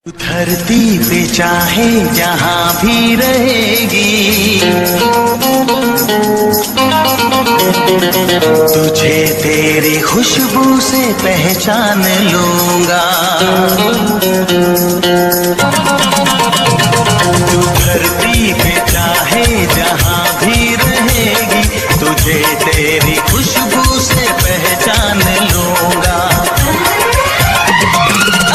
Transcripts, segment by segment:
धरती पे चाहे जहाँ भी रहेगी, तुझे तेरी खुशबू से पहचान लूंगा। तू धरती पे चाहे जहाँ भी रहेगी, तुझे तेरी खुशबू से पहचान लूंगा।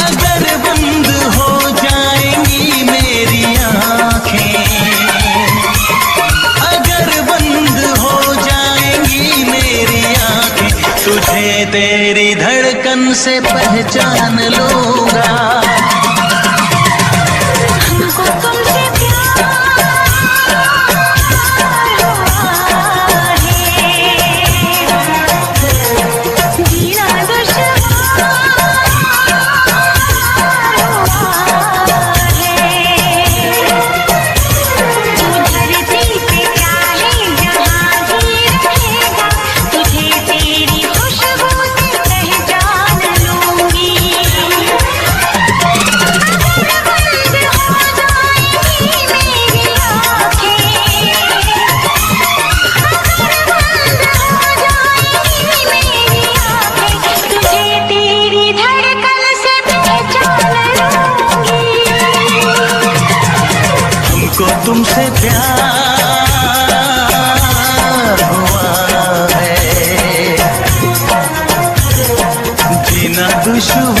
अगर बंद हो जाएंगी मेरी आँखें, अगर बंद हो जाएंगी मेरी आँखें, तुझे तेरी धड़कन से पहचान लूंगा। हमको तुमसे प्यार है, जीना दुश्वार तुमसे प्यार हुआ है, जीना दुश्वार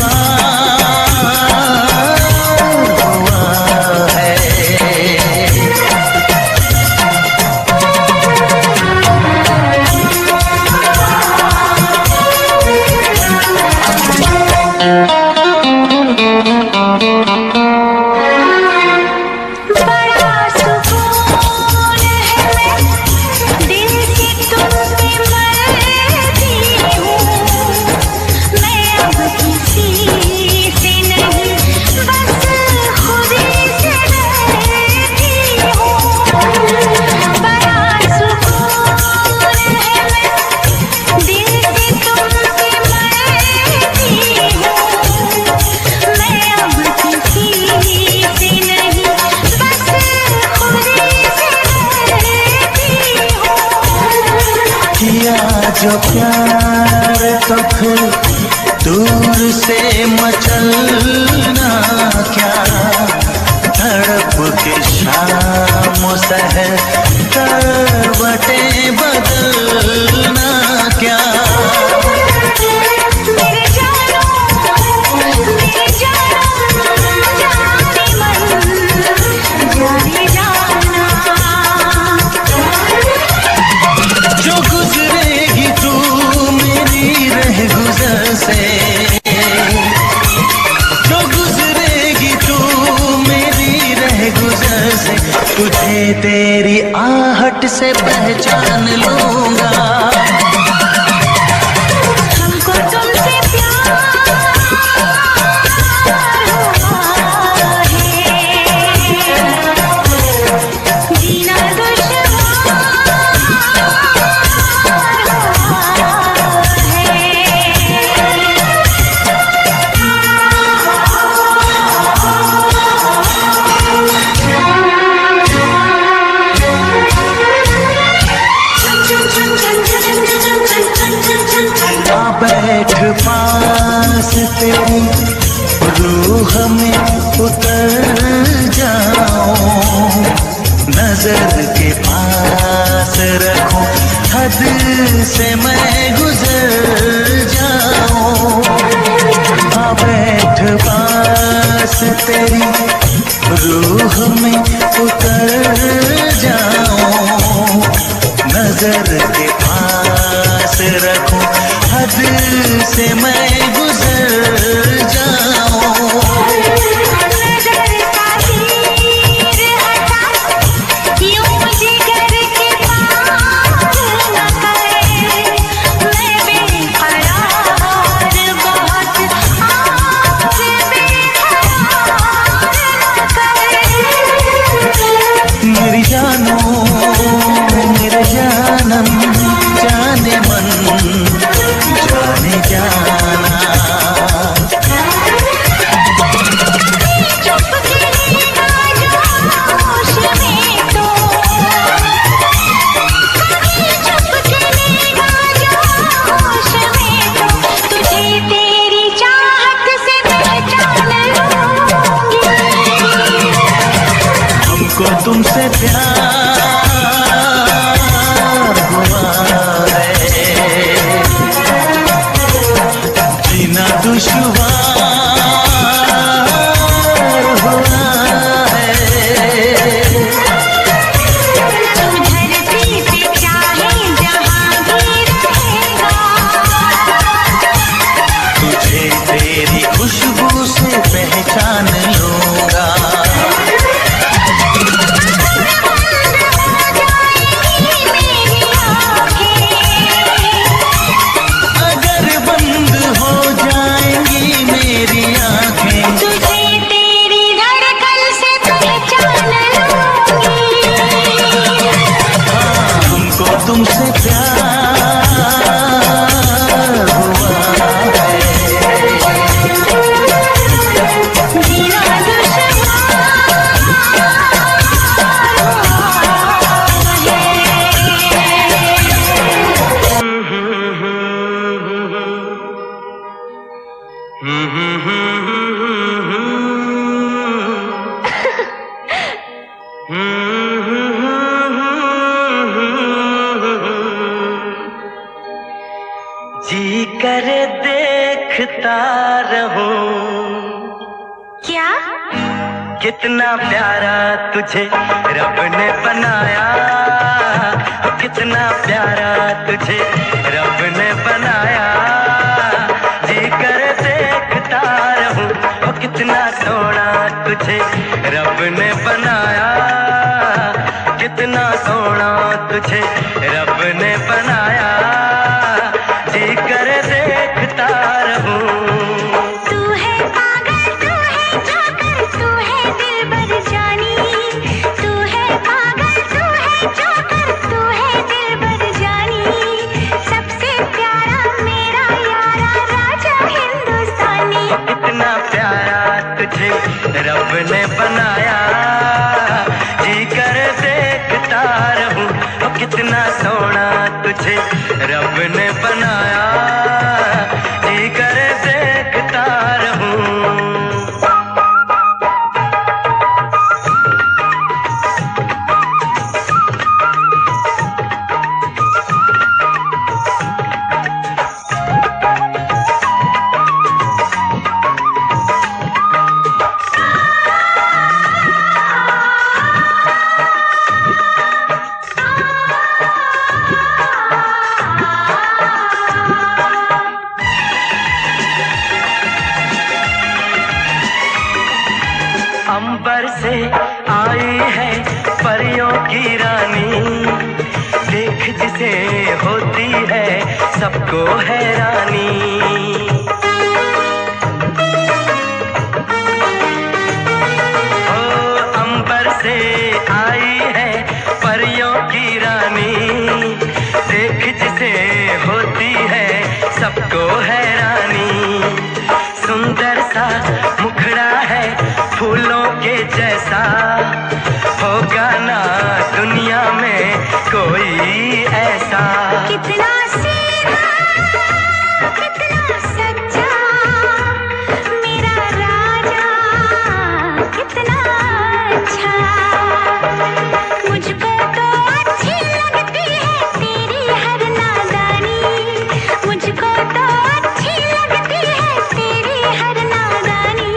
हुआ है। जो प्यार तो फिर दूर से मचलना क्या, तड़प के शाम सहर करवटें बदलना क्या। जो गुजरेगी तू मेरी रह गुजर से, जो गुजरेगी तू मेरी रह गुजर से, तुझे तेरी आहट से पहचान लूंगा। हमको तुमसे प्यार है, जीना बैठ पास तेरी रूह में उतर जाऊं, नजर के पास रखूं, हद से मैं गुजर जाऊं। हाँ बैठ पास तेरी रूह में उतर जाऊं, नजर के पास रखूं, हद से मैं गुजर जाऊं। नजर का तीर हटा, यूं जिगर के पार न करे, मैं बेकरार बहुत आज बेकरार न करे। मेरी जानो मेरे जानम जाने मन जाने जाना, प्यार हुआ है, जीना दुश्वार हुआ है। तू धरती पे चाहे जहाँ भी रहेगा, तुझे तेरी खुशबू से पहचान लूंगा। अगर बंद हो जाएंगी मेरी आंखें, तुझे तेरी धड़कन से पहचान लूंगी। तुमको तुमसे प्यार हुआ है, जीना जी कर देखता रहूं, क्या? कितना प्यारा तुझे रब ने बनाया, कितना प्यारा तुझे रब ने बनाया। जी कर देखता रहूं, कितना सोना तुझे रब ने बनाया, कितना सोना तुझे रब ने बनाया। जी कर देखता रहूं। तू है पागल, तू है जोकर, तू है दिलबर जानी। तू है पागल, तू है जोकर, तू है दिलबर जानी। सबसे प्यारा मेरा यारा राजा हिंदुस्तानी। कितना प्यारा तुझे रब ने बनाया, जी कर देखता रहूं। कितना सोना तुझे रब ने बनाया, जी कर देखता रहूं। अंबर से आई है परियों की रानी, देख जिसे होती है सबको हैरानी। ओ अंबर से आई है परियों की रानी, देख जिसे होती है सबको हैरानी। सुंदर सा मुखड़ा है फूलों के जैसा, होगा ना दुनिया में कोई ऐसा। कितना सीधा, कितना सच्चा मेरा राजा, कितना अच्छा। मुझको तो अच्छी लगती है तेरी हर नादानी। मुझको तो अच्छी लगती है तेरी हर नादानी।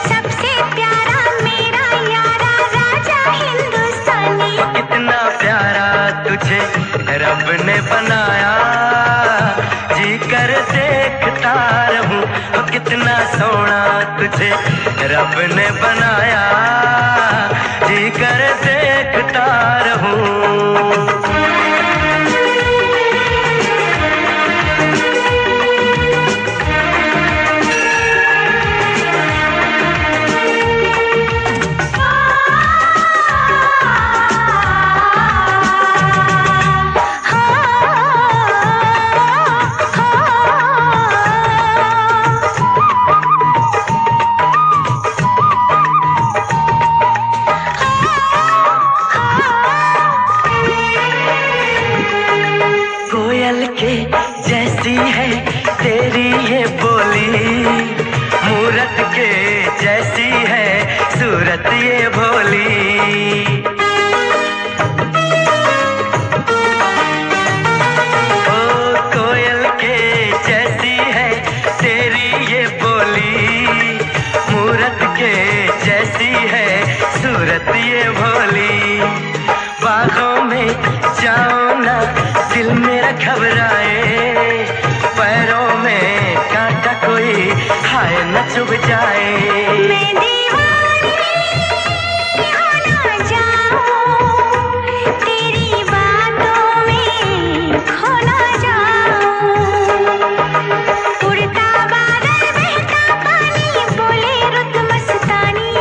सबसे प्यारा मेरा यारा राजा हिंदुस्तानी। कितना प्यारा तुझे रब ने बनाया, जी कर देखता रहूं। कितना सोना तुझे रब ने बनाया, जी कर देखता रहूं। कोयल के जैसी है तेरी ये बोली, मूरत के जैसी है सूरत ये भोली। सूरत ये भोली। बागों में जाओ ना दिल मेरा घबराए, पैरों में कांटा कोई हाय न चुभ जाए। मैं दीवानी हो ना जाऊं, तेरी बातों में खो ना जाऊं। उड़ता बादल बहता पानी बोले रुत मस्तानी,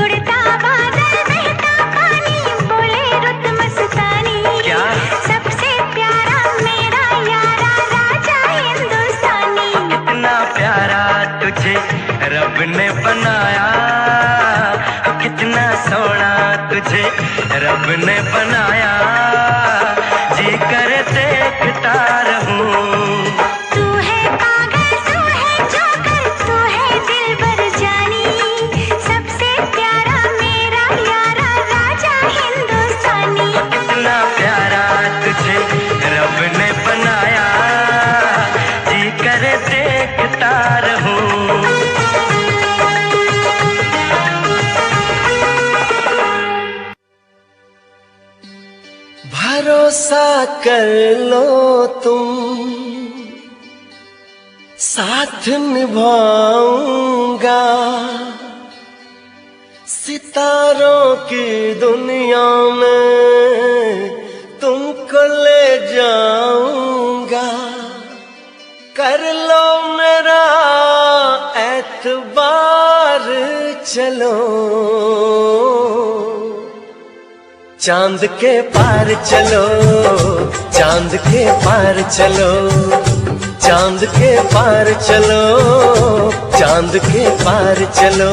उड़ता बादल बहता पानी बोले रुत मस्तानी। क्या? सबसे प्यारा मेरा यारा राजा हिंदुस्तानी। कितना प्यारा तुझे रब ने बनाया, कितना सोना तुझे रब ने बनाया। जी कर देखता रहूं। तू है पागल तू है जोकर तू है दिलबर जानी। सबसे प्यारा मेरा यारा राजा हिंदुस्तानी। कितना प्यारा तुझे रब ने बनाया, जी कर देखता रहूं। भरोसा कर लो तुम, साथ निभाऊंगा। सितारों की दुनिया में तुमको ले जाऊंगा। कर लो मेरा एतबार चलो, चांद के पार चलो, चांद के पार चलो, चांद के पार चलो, चांद के पार चलो।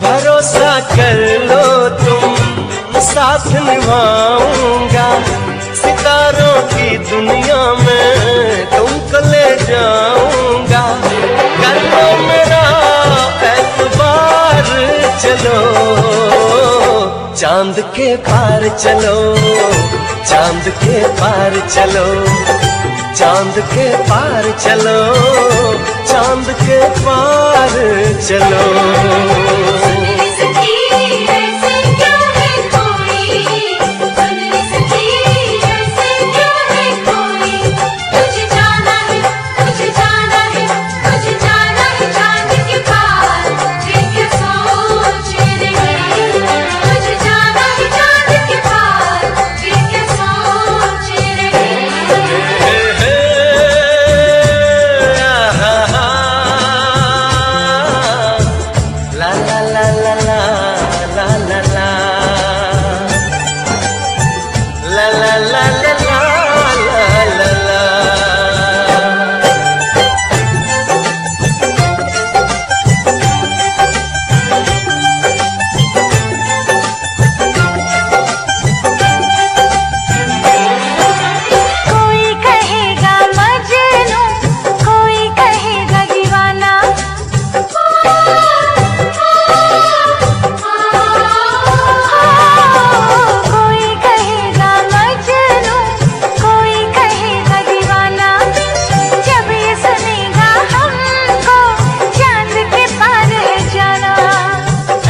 भरोसा कर लो तुम, साथ निभाऊंगा। सितारों की दुनिया में तुमको ले जाऊंगा। कर लो मेरा एतबार चलो, चांद के पार चलो, चांद के पार चलो, चांद के पार चलो, चांद के पार चलो।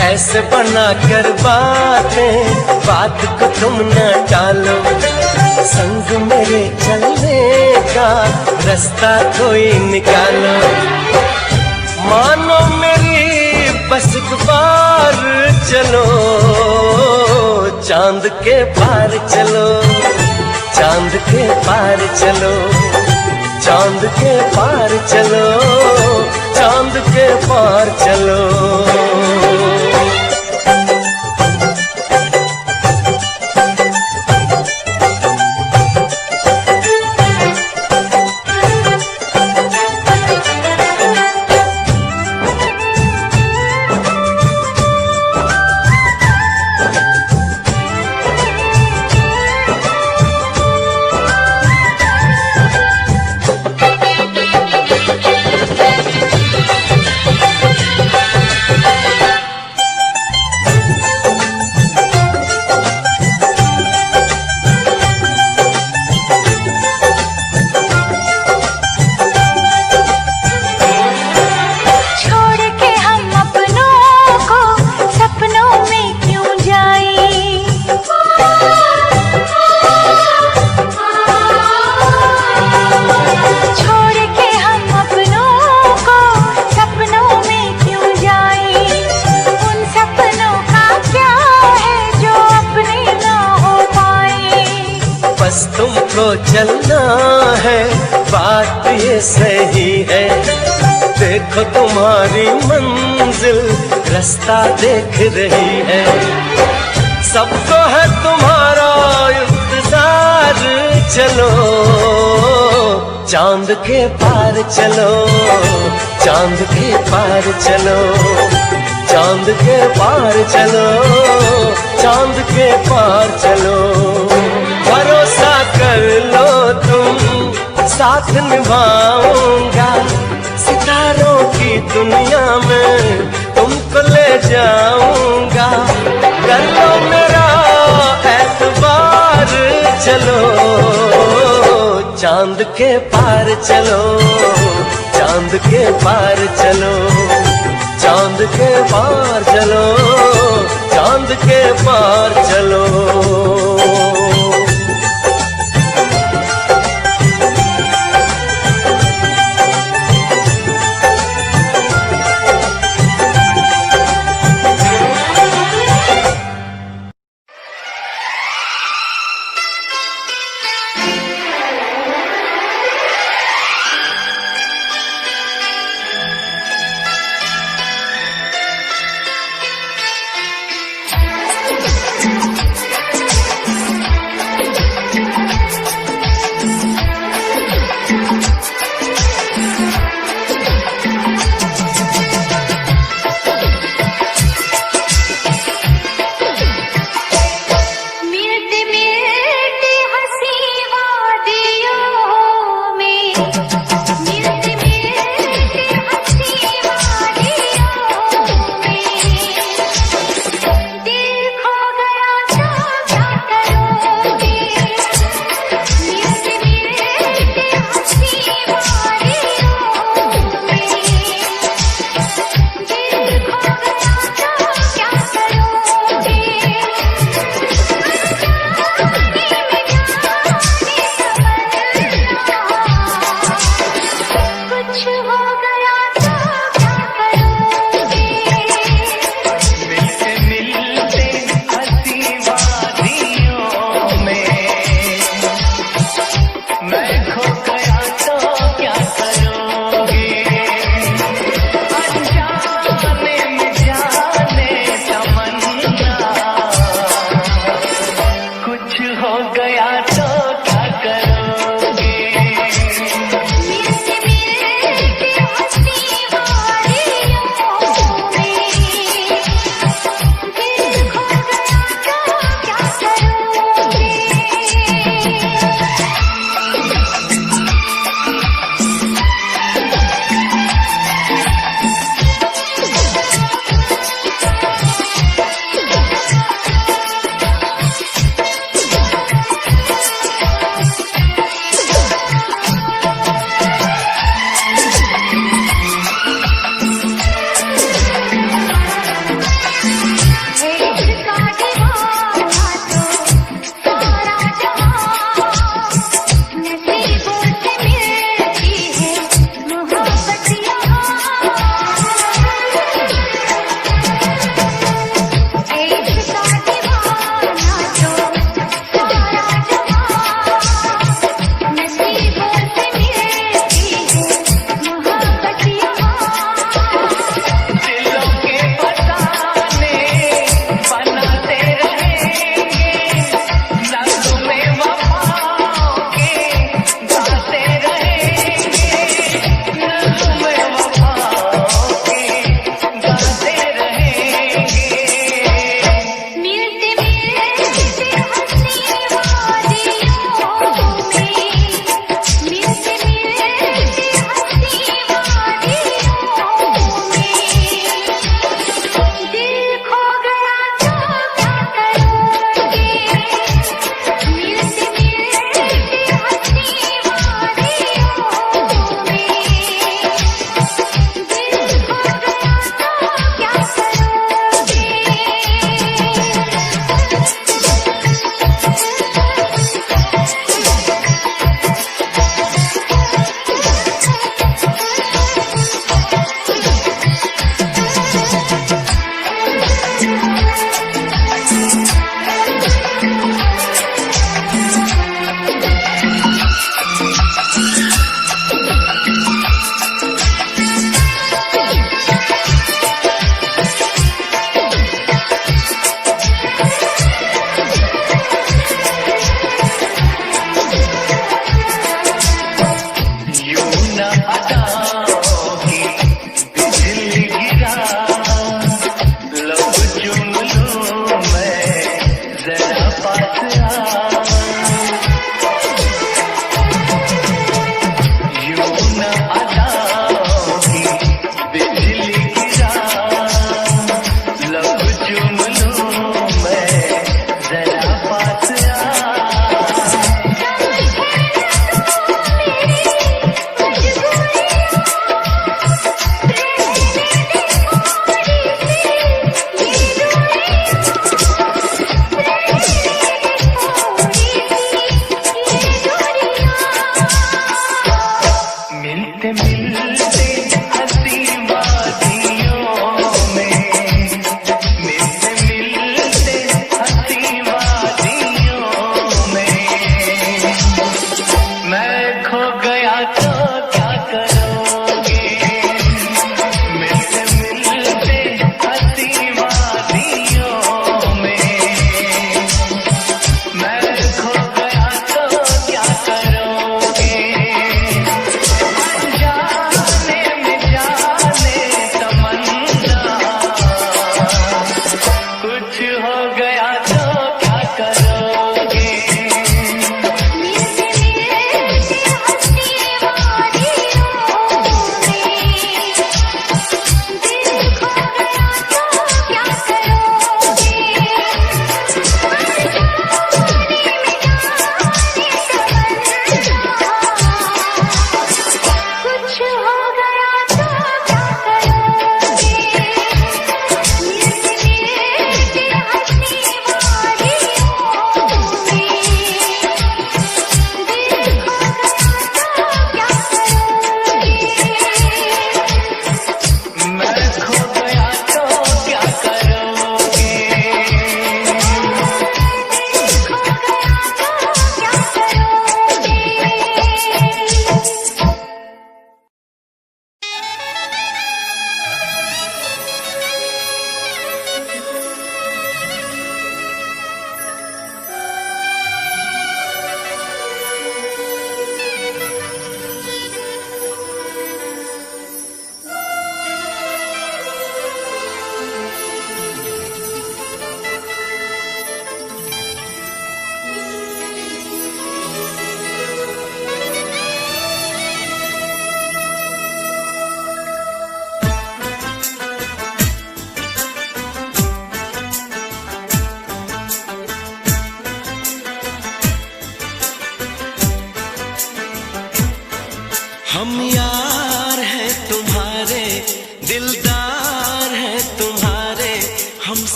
ऐसे बना कर बातें, बात को तुम न टालो। संग मेरे चलने का रास्ता कोई निकालो। मानो मेरी बस एक बार चलो, चांद के पार चलो, चांद के पार चलो, चांद के पार चलो, चांद के पार चलो। तुमको चलना है, बात ये सही है। देखो तुम्हारी मंजिल रास्ता देख रही है। सबको है तुम्हारा इंतजार, चलो चांद के पार चलो, चांद के पार चलो, चांद के पार चलो, चांद के पार चलो। भरोसा कर लो तुम, साथ निभाऊंगा, सितारों की दुनिया में तुमको ले जाऊंगा। कर लो मेरा एतबार, चलो चांद के पार चलो, चांद के पार चलो, चांद के पार चलो, चांद के पार चलो।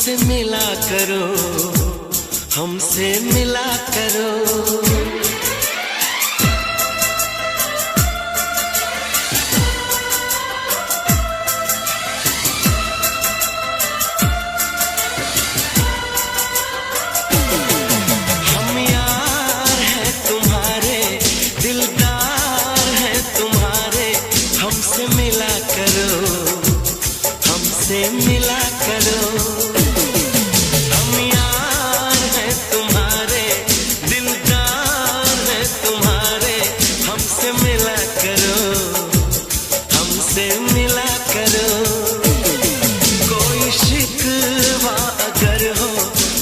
हमसे मिला करो, हमसे मिला करो। हम यार हैं तुम्हारे, दिलदार हैं तुम्हारे, हमसे मिला करो, हमसे मिला करो। हम यार हैं तुम्हारे, दिलदार हैं तुम्हारे, हमसे मिला करो, हमसे मिला करो। कोई शिकवा अगर हो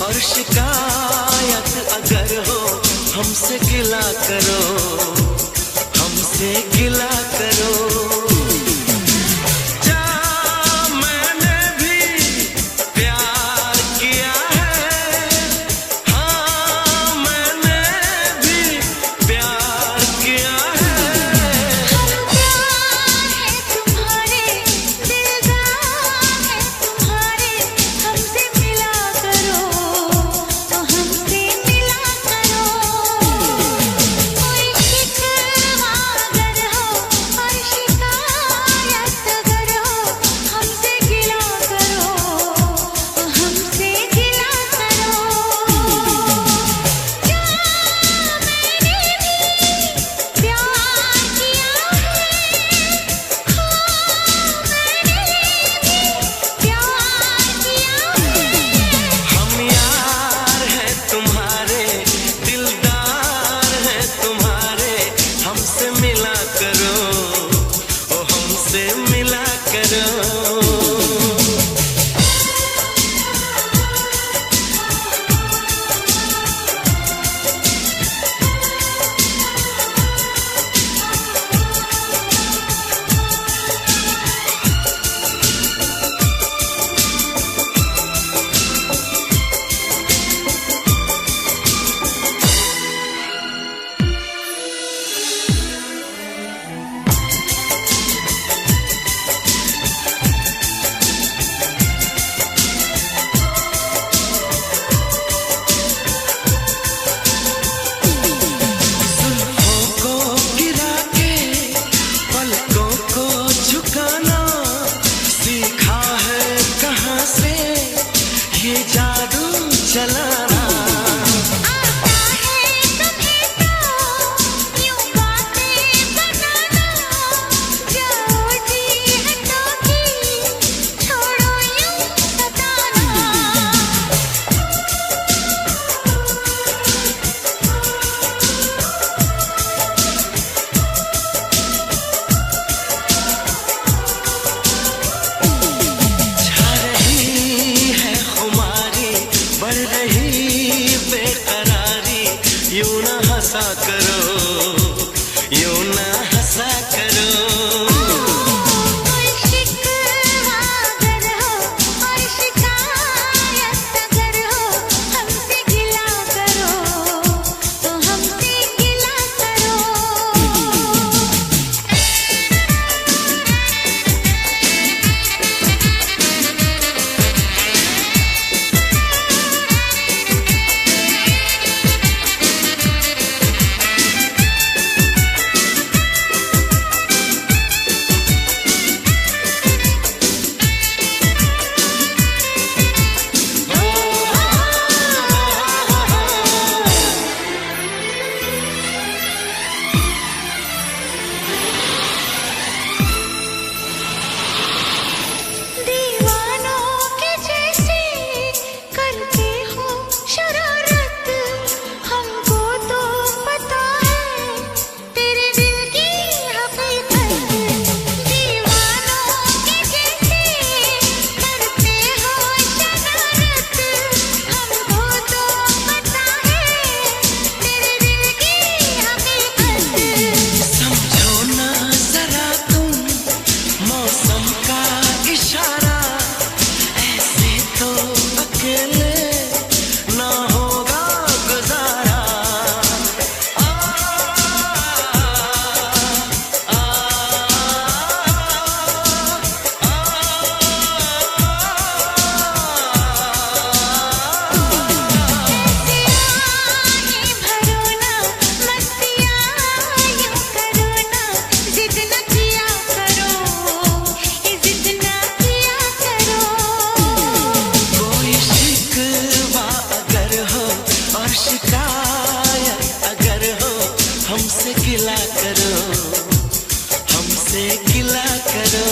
और शिकायत अगर हो, हमसे गिला करो, हमसे गिला करो। छा रही है खुमारी मिला करो, हमसे गिला करो।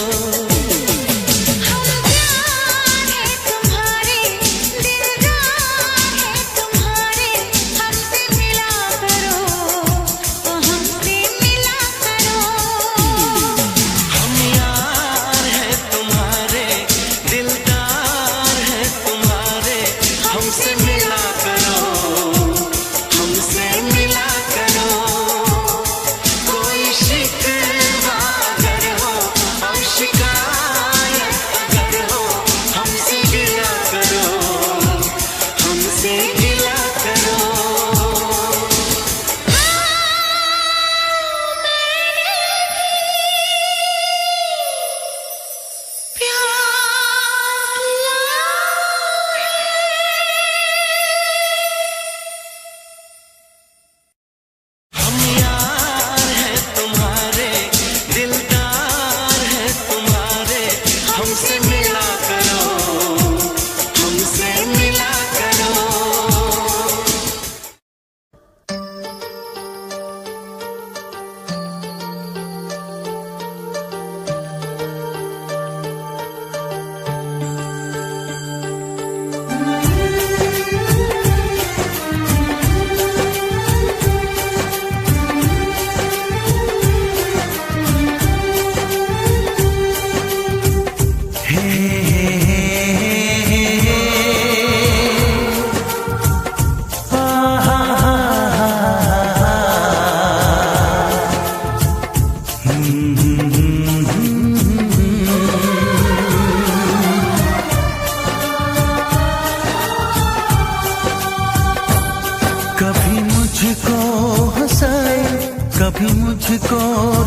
कभी मुझको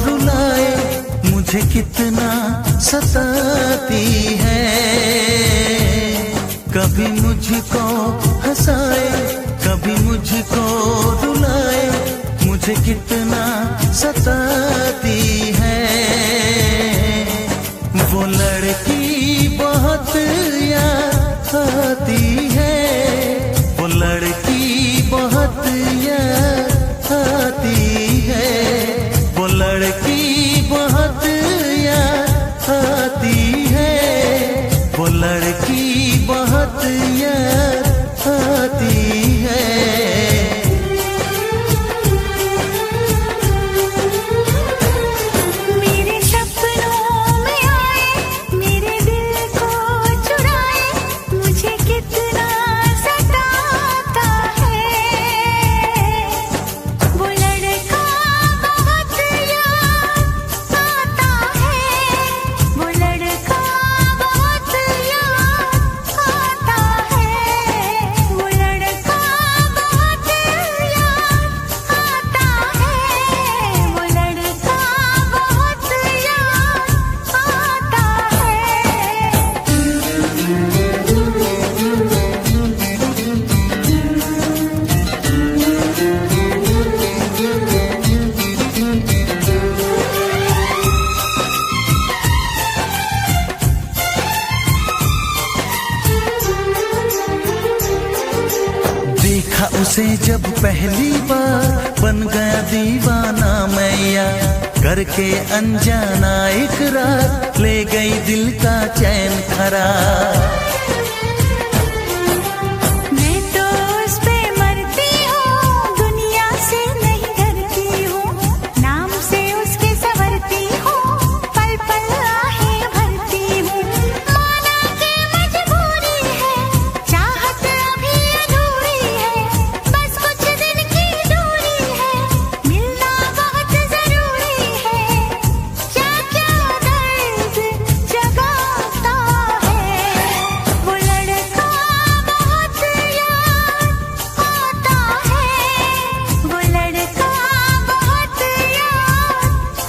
रुलाए, मुझे कितना सताती है। कभी मुझको हंसाए, कभी मुझको रुलाए, मुझे कितना सताती है। वो लड़की बहुत याद आती है, वो लड़की बहुत याद आती है, वो लड़की बहुत याद आती है, वो लड़की बहुत याद आती है। मेरे सपनों में आए, मेरे दिल को चुराए, मुझे कितना सताता है। वो लड़का बहुत याद आता है, वो लड़का बहुत याद आता है, वो लड़का बहुत याद आता है, वो लड़का बहुत याद आता देखा उसे जब पहली बार, बन गया दीवाना मैया, करके अनजाना इकरार, ले गई दिल का चैन करार। मैं तो उस पे मरती हूँ, दुनिया से नहीं डरती हूँ, नाम से उसके संवरती हूँ, पल पल आहें भरती हूँ। माना कि मजबूरी है, चाहत अभी अधूरी है, बस कुछ दिन की दूरी है, मिलना बहुत जरूरी है। क्या क्या दर्द जगाता है, वो लड़का बहुत याद आता है, वो लड़का बहुत याद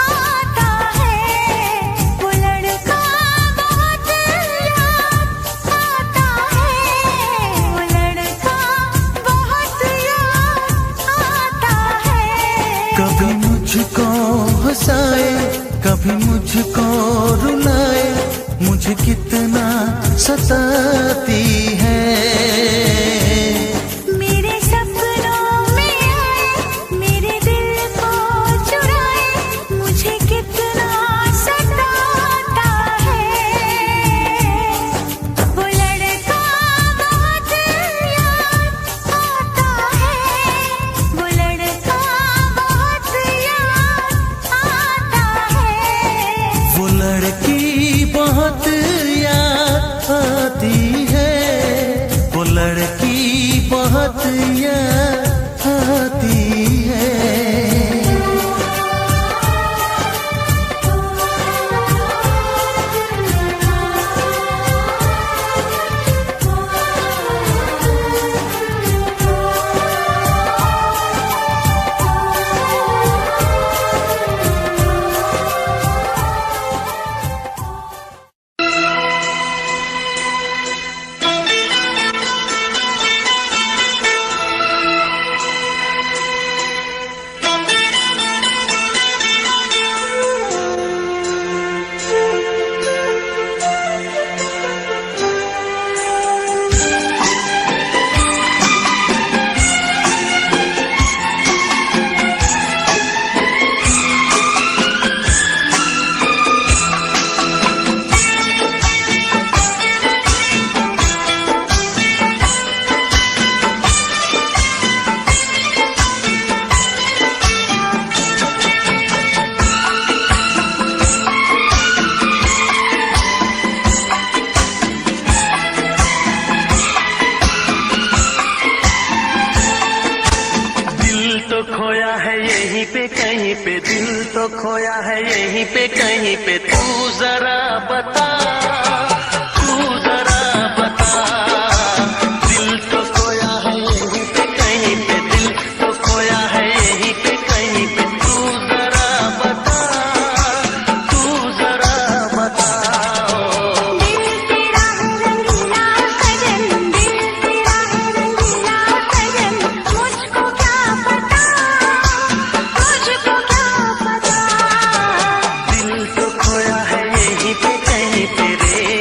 आता है, वो लड़का बहुत याद आता है, वो लड़का बहुत याद आता है। कभी मुझको हंसाए, कभी मुझको रुलाए, मुझे कितना सताती है। मेरे सपनों में आए, मेरे दिल को चुराए, लड़की बहुत याद आती है। खोया है यहीं पे कहीं पे, दिल तो खोया है यहीं पे कहीं पे, तू जरा बता, तू जरा बता। दिल तो खोया है यहीं पे कहीं पे, दिल तो खोया है यहीं पे कहीं पे, तू जरा बता, तू जरा बता। दिल तेरा है रंगीला सजन, दिल तेरा है रंगीला सजन, मुझको क्या पता, तुझको क्या पता। दिल तो खोया है यहीं पे कहीं पे रे।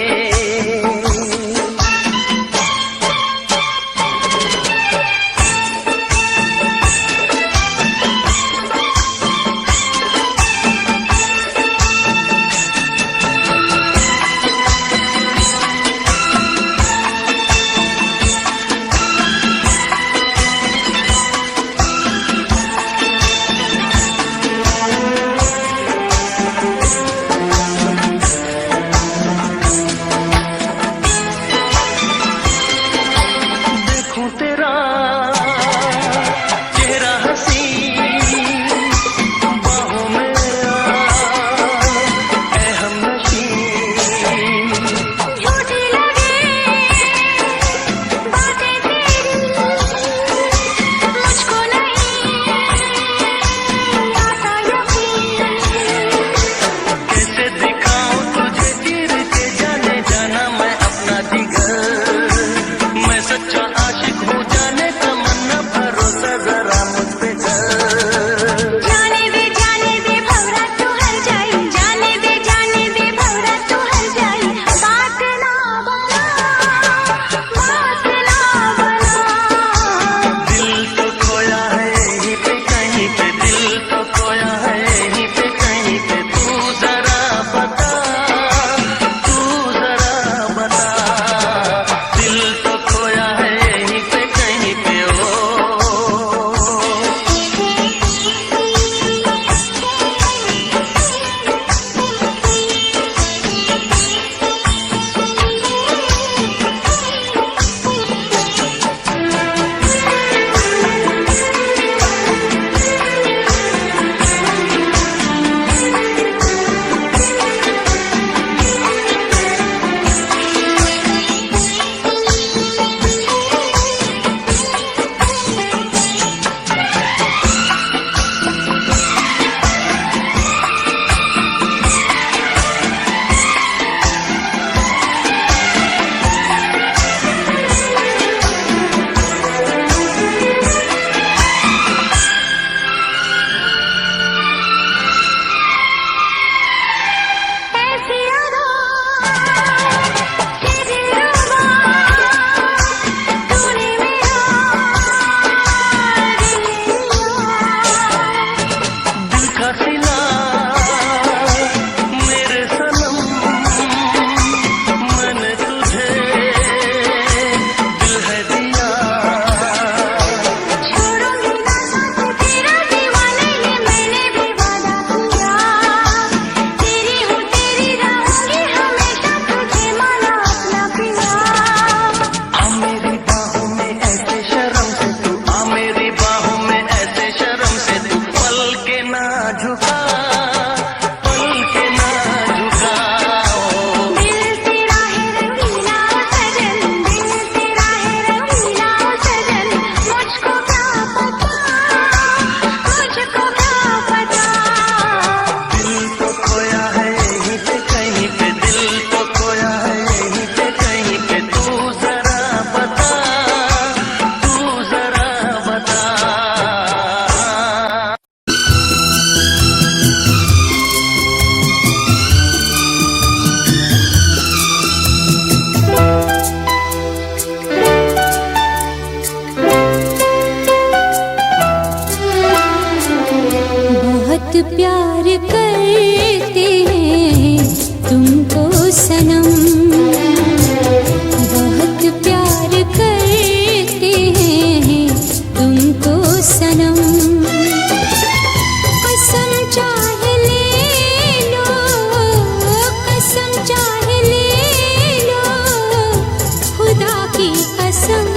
की कसम,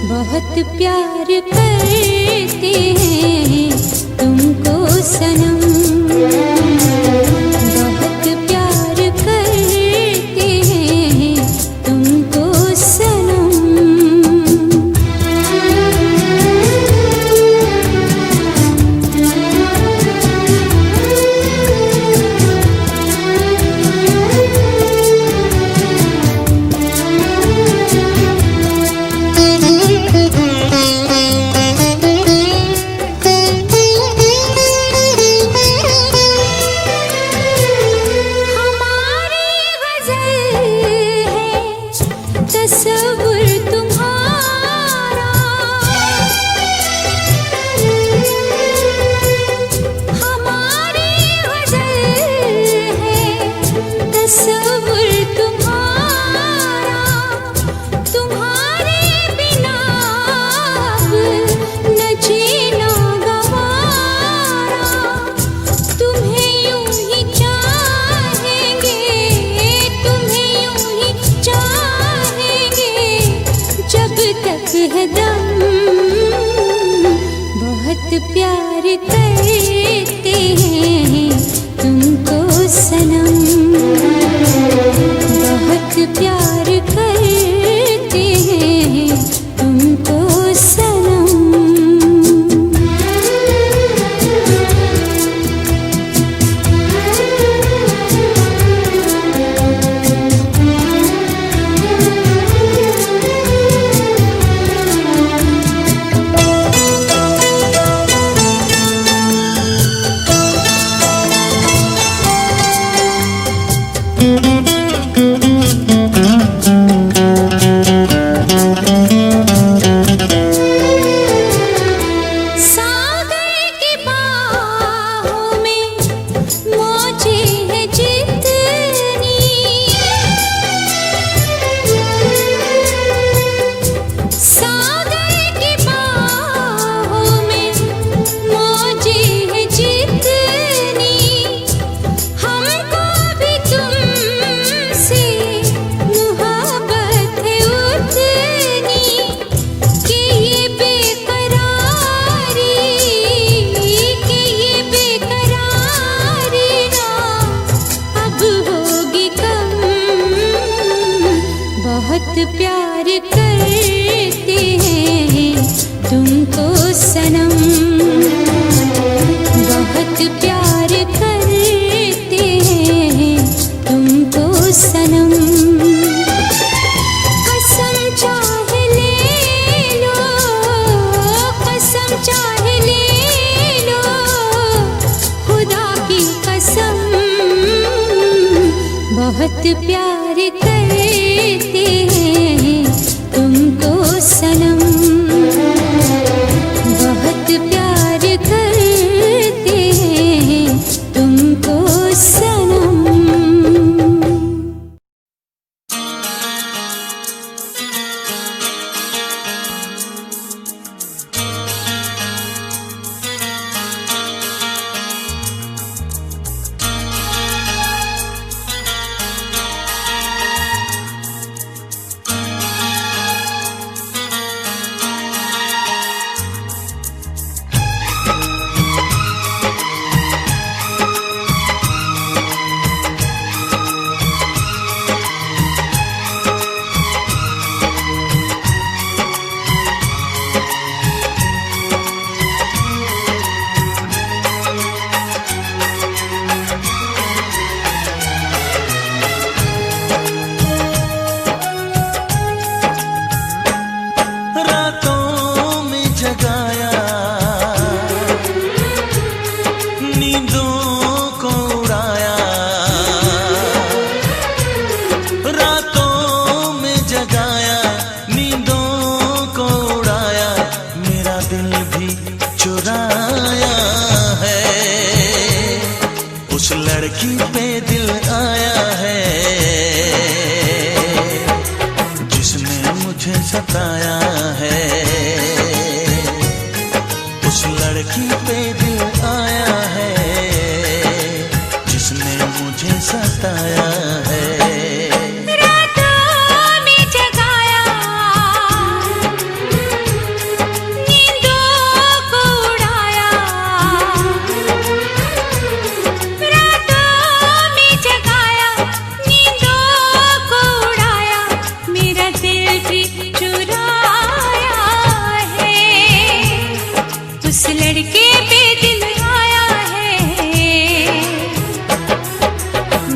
बहुत प्यार करते हैं तुमको सनम, बहुत प्यार करते हैं तुमको सनम। प्यार करते हैं तुमको सनम, बहुत प्यार करते हैं तुमको सनम। बहुत प्यार करते हैं तुमको सनम, बहुत प्यार करते हैं तुमको सनम। कसम चाहे ले लो, कसम चाहे ले लो, खुदा की कसम, बहुत प्यार करते हैं तुमको सनम, बहुत प्यार करते हैं तुमको सनम। लड़की पे दिल आया है जिसने मुझे सताया है, उस लड़की पे दिल आया है जिसने मुझे सताया है। रातों में भी चुराया है। उस लड़के पे दिल आया है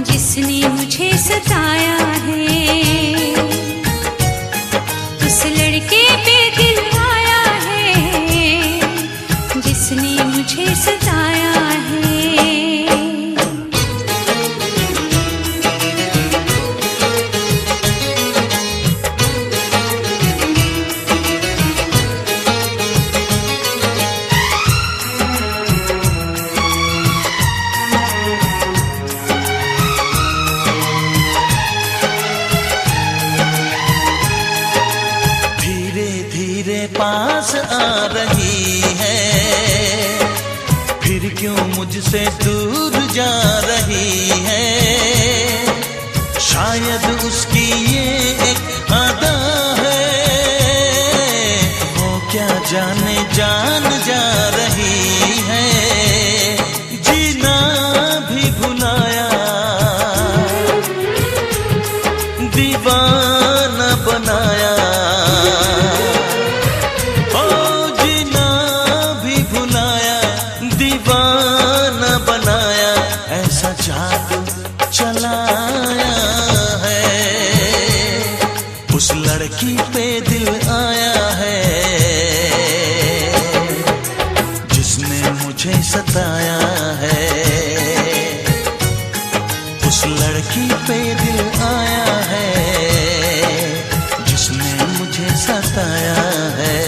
जिसने मुझे सताया है। उस लड़के पे दिल आया है जिसने मुझे सताया है। पास आ रही है, फिर क्यों मुझसे दूर जा रही है। शायद उसकी ये एक अदा है, वो क्या जाने जान जा रही है। जीना भी भुलाया, दीवाना बनाया। जादू चलाया है, उस लड़की पे दिल आया है जिसने मुझे सताया है। उस लड़की पे दिल आया है जिसने मुझे सताया है।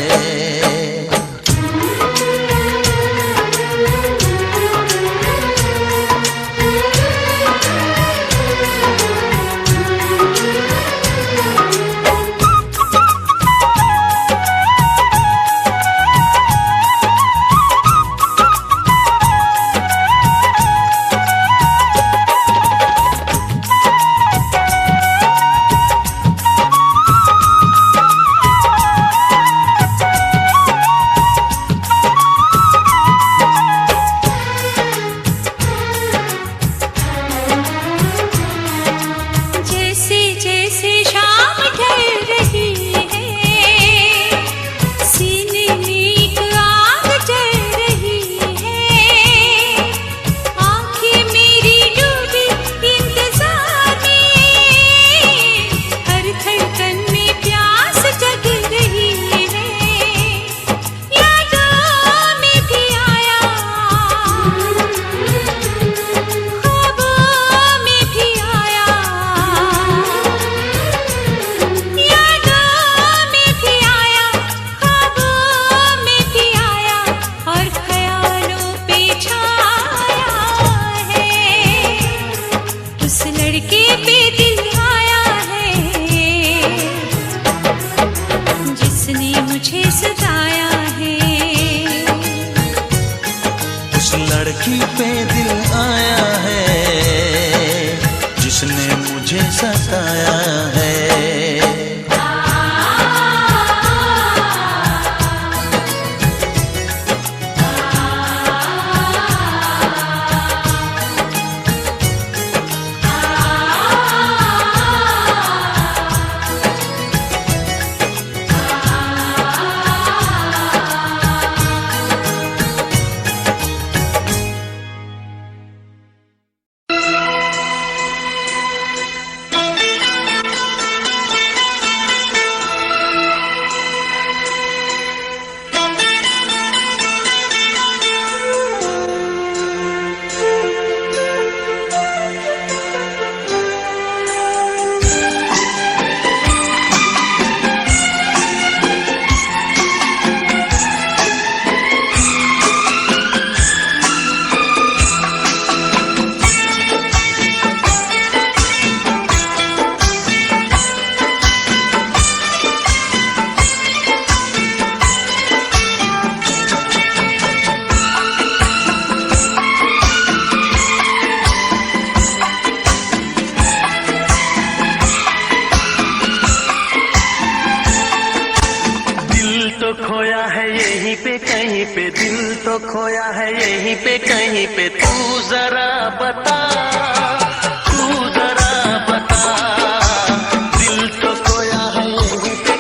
लड़की पे दिल आया है जिसने मुझे सताया है। खोया है यहीं पे कहीं पे, दिल तो खोया है यहीं पे कहीं पे। तू जरा बता, तू जरा बता, दिल तो खोया है यहीं पे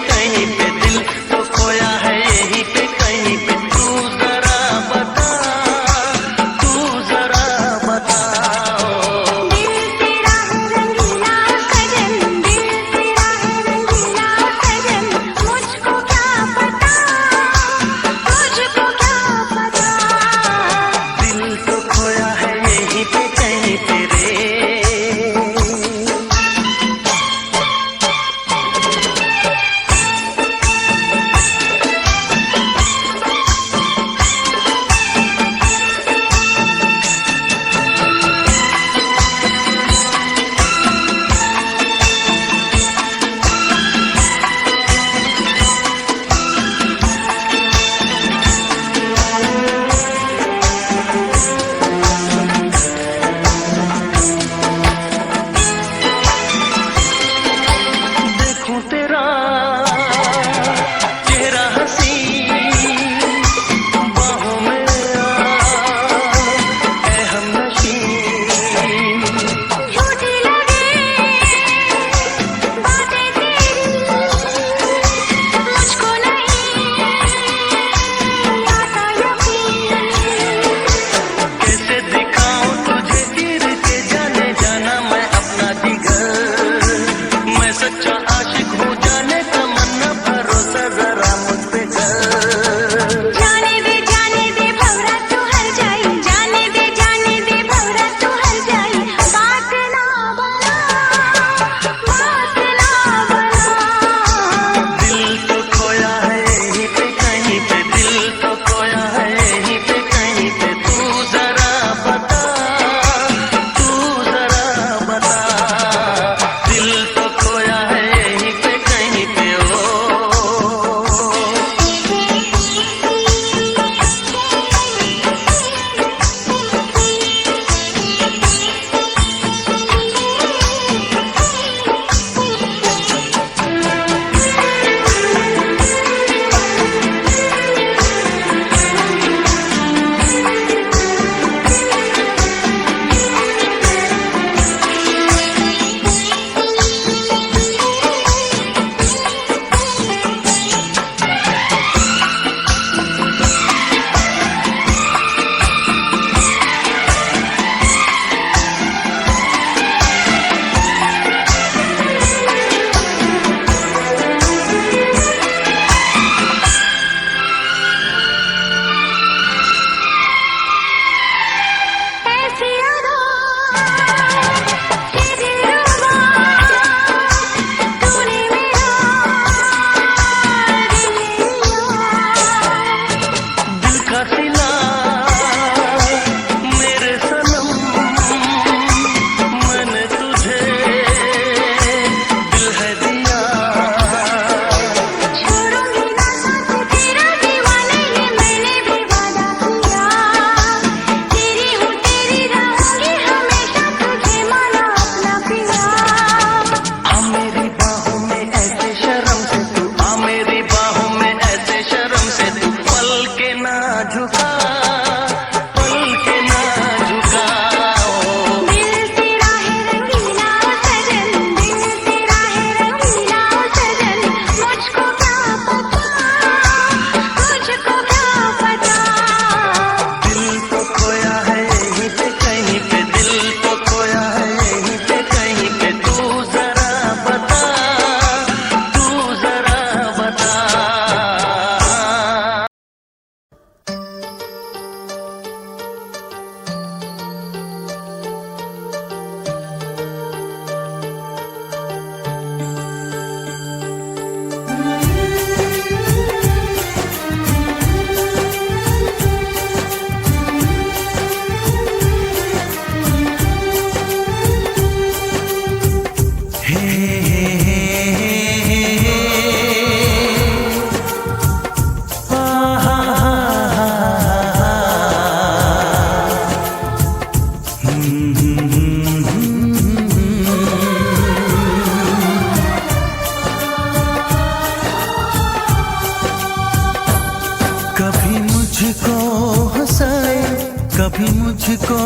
कभी मुझको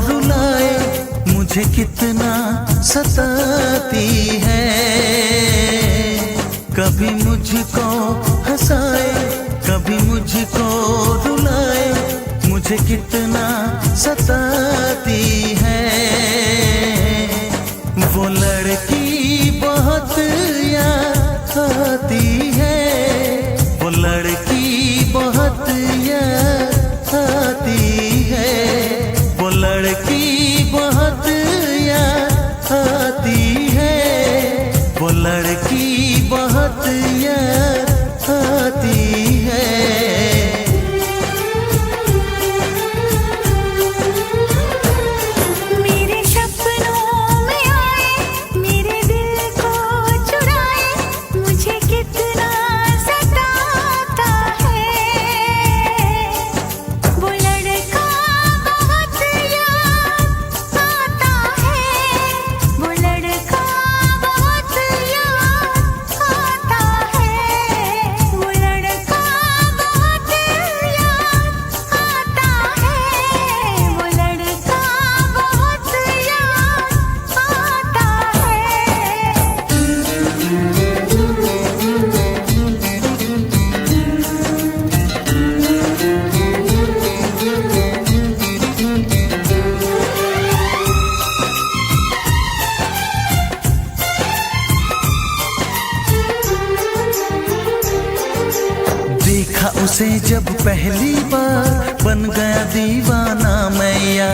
रुलाए, मुझे कितना सताती है। कभी मुझको हंसाए, कभी मुझको रुलाए, मुझे कितना सताती है। वो लड़की बहुत याद आती है, वो लड़की बहुत याद आती है, वो लड़की बहुत याद आती है, वो लड़की बहुत याद आती है। मेरे सपनों में आए, मेरे दिल को चुराए, मुझे कितना सताता है। वो लड़का बहुत याद आता है, वो लड़का बहुत याद आता है, वो लड़का बहुत याद आता है, वो लड़का बहुत याद देखा उसे जब पहली बार, बन गया दीवाना मैया।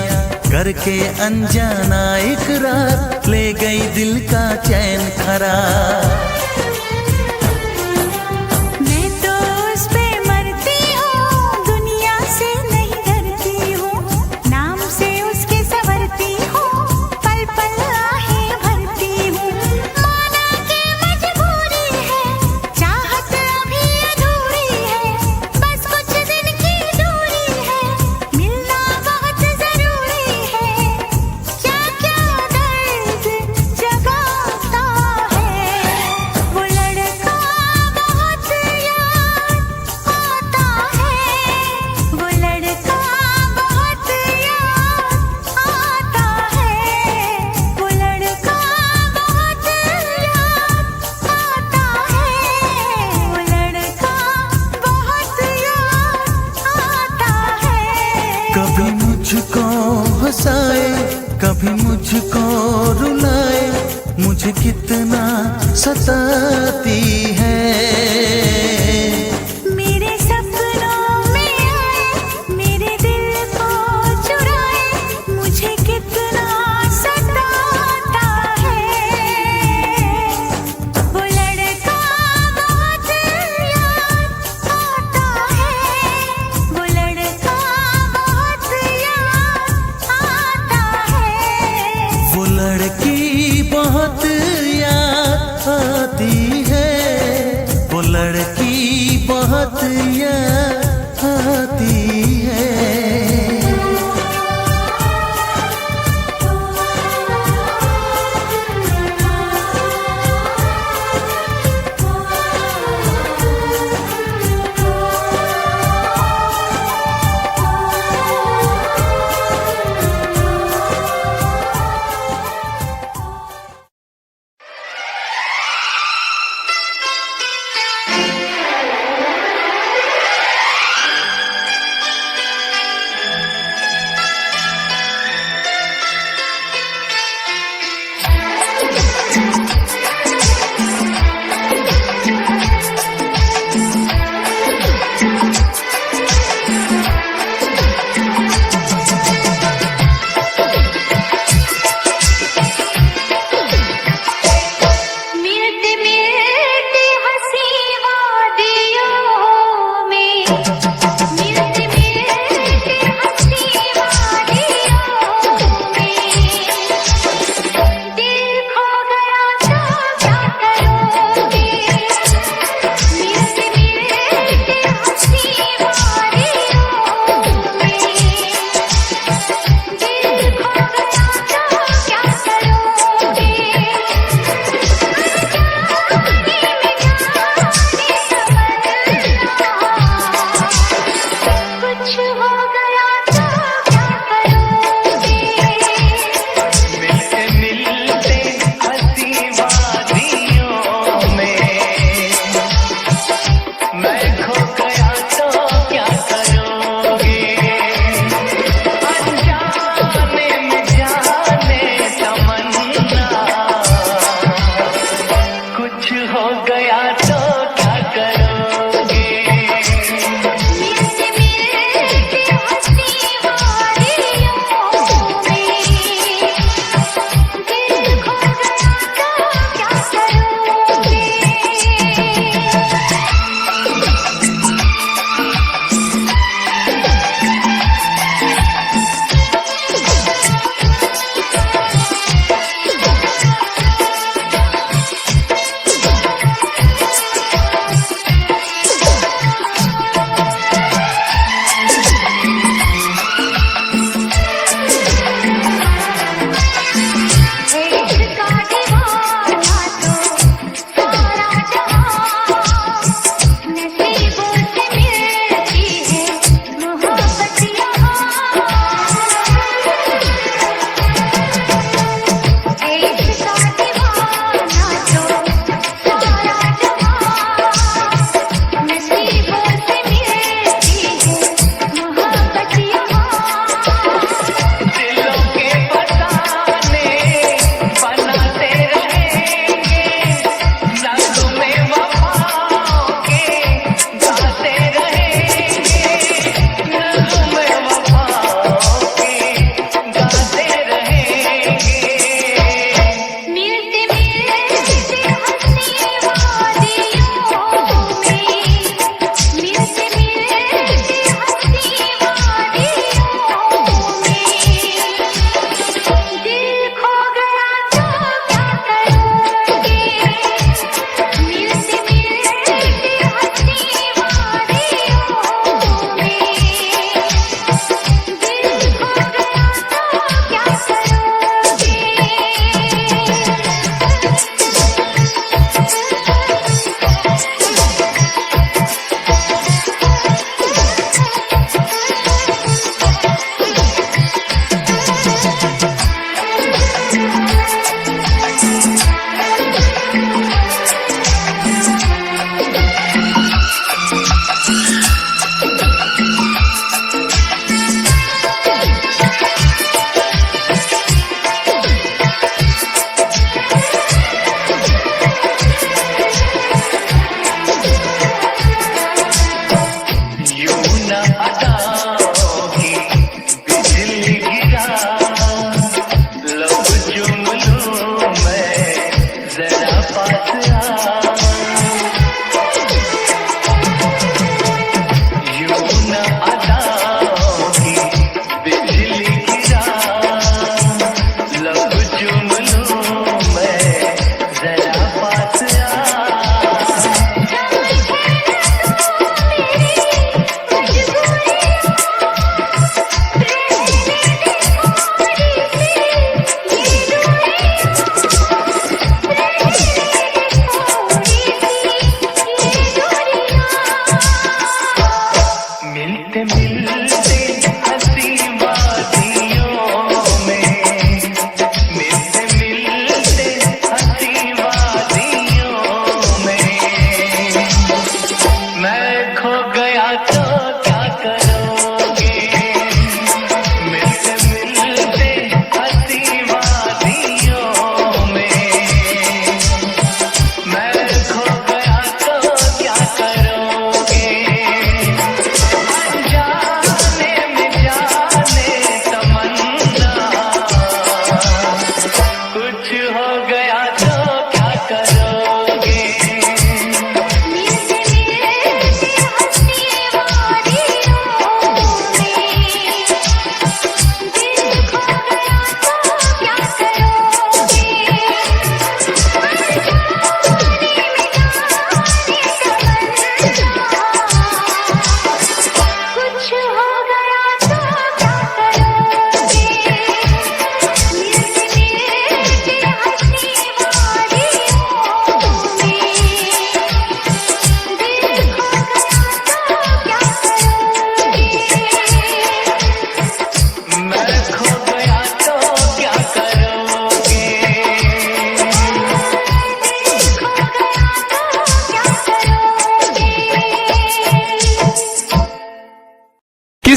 करके अनजाना इकरार, ले गई दिल का चैन करार। मैं तो उस पे मरती हूँ, दुनिया से नहीं डरती हूँ, नाम से उसके संवरती हूँ, पल पल आहें भरती हूँ। माना कि मजबूरी है, चाहत अभी अधूरी है, बस कुछ दिन की दूरी है, मिलना बहुत जरूरी है। क्या क्या दर्द जगाता है, वो लड़का बहुत याद आता है, वो लड़का बहुत याद आता है, वो लड़का बहुत याद आता है, वो लड़का बहुत याद आता है। कभी मुझको हंसाए, कभी मुझको रुलाए, मुझे कितना सताती है। मेरे सपनों में आए, मेरे दिल को चुराए, मुझे कितना सताता है। वो लड़का बहुत याद आता है, वो लड़का बहुत याद आता है। वो लड़की बहुत याद आती है, वो लड़की बहुत याद आती है।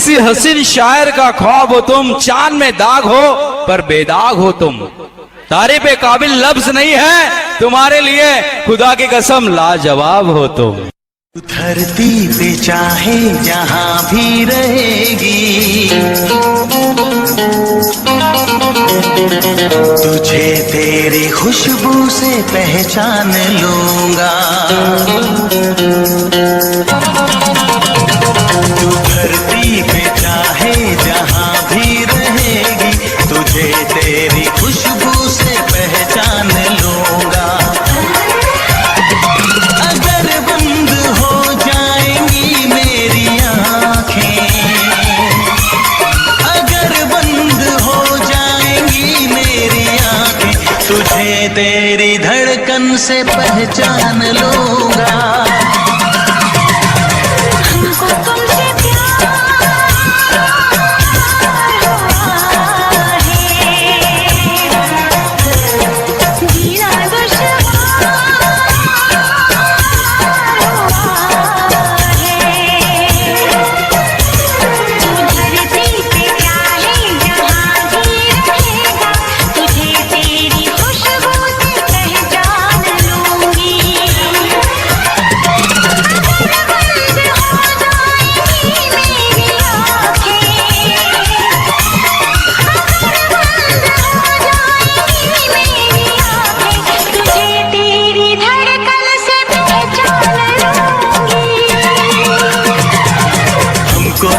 किसी हसीन शायर का ख्वाब हो तुम, चांद में दाग हो पर बेदाग हो तुम। तारीफ पे काबिल लफ्ज नहीं है तुम्हारे लिए, खुदा की कसम लाजवाब हो तुम। धरती पे चाहे जहां भी रहेगी, तुझे तेरी खुशबू से पहचान लूंगा। तू धरती पे चाहे जहां भी रहेगी, तुझे तेरी खुशबू से पहचान लूंगा। अगर बंद हो जाएंगी मेरी आँखें, अगर बंद हो जाएंगी मेरी आँखें, तुझे तेरी धड़कन से पहचान लूंगा।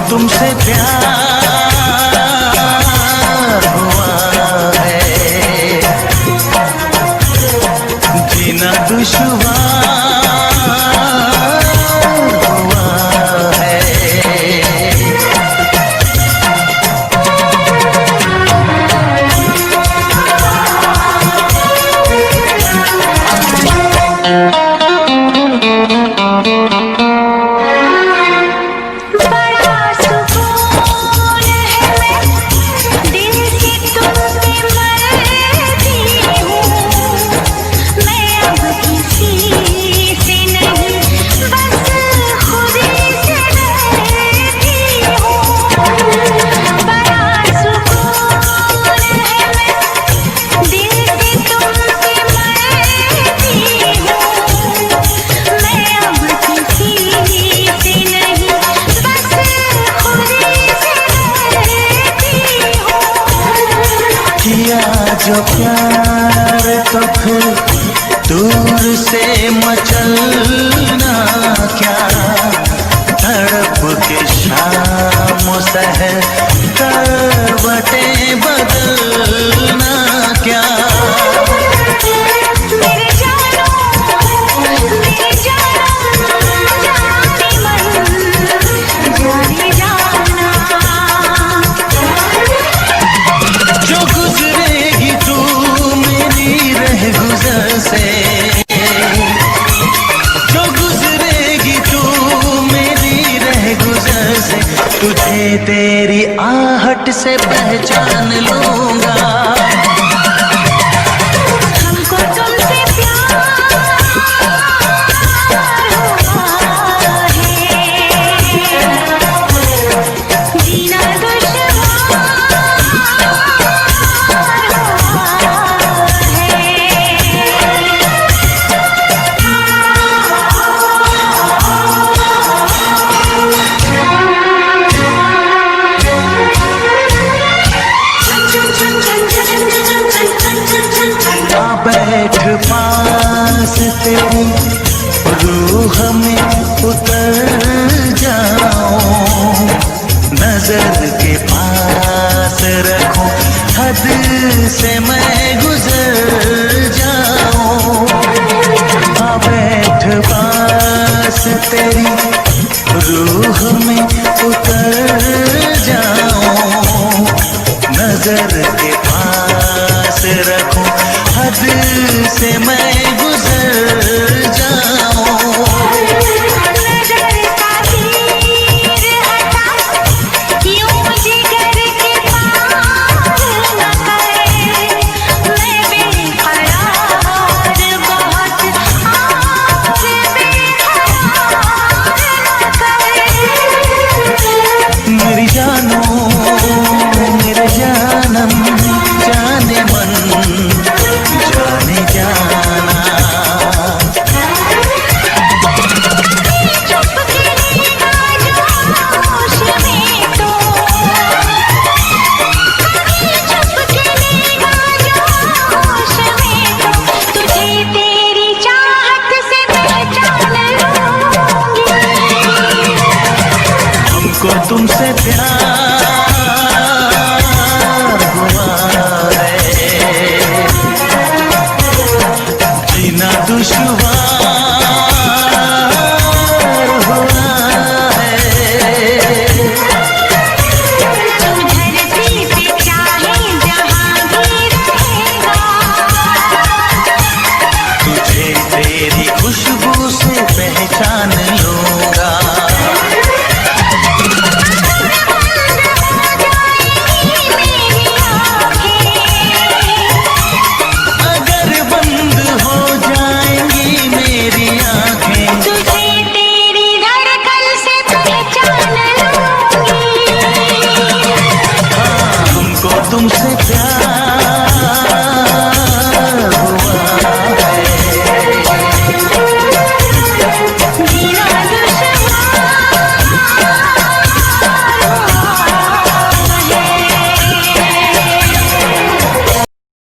तुमसे प्यार हुआ है, जीना दुश्वार हुआ है। जो प्यार तो फिर दूर से मचलना क्या, तड़प के शाम सहर करवटें बदलना क्या। जो गुजरेगी तू मेरी रह गुजर से, तुझे तेरी आहट से पहचान लूंगा। बैठ पास तेरी रूह में उतर जाऊं, नजर के पास रखूं, हद से मैं गुजर जाऊं। बैठ पास तेरी रूह में उतर जाऊं, नजर के पास रखूं, हद से मैं गुजर जाऊं। मेरी तुमको तुमसे प्यार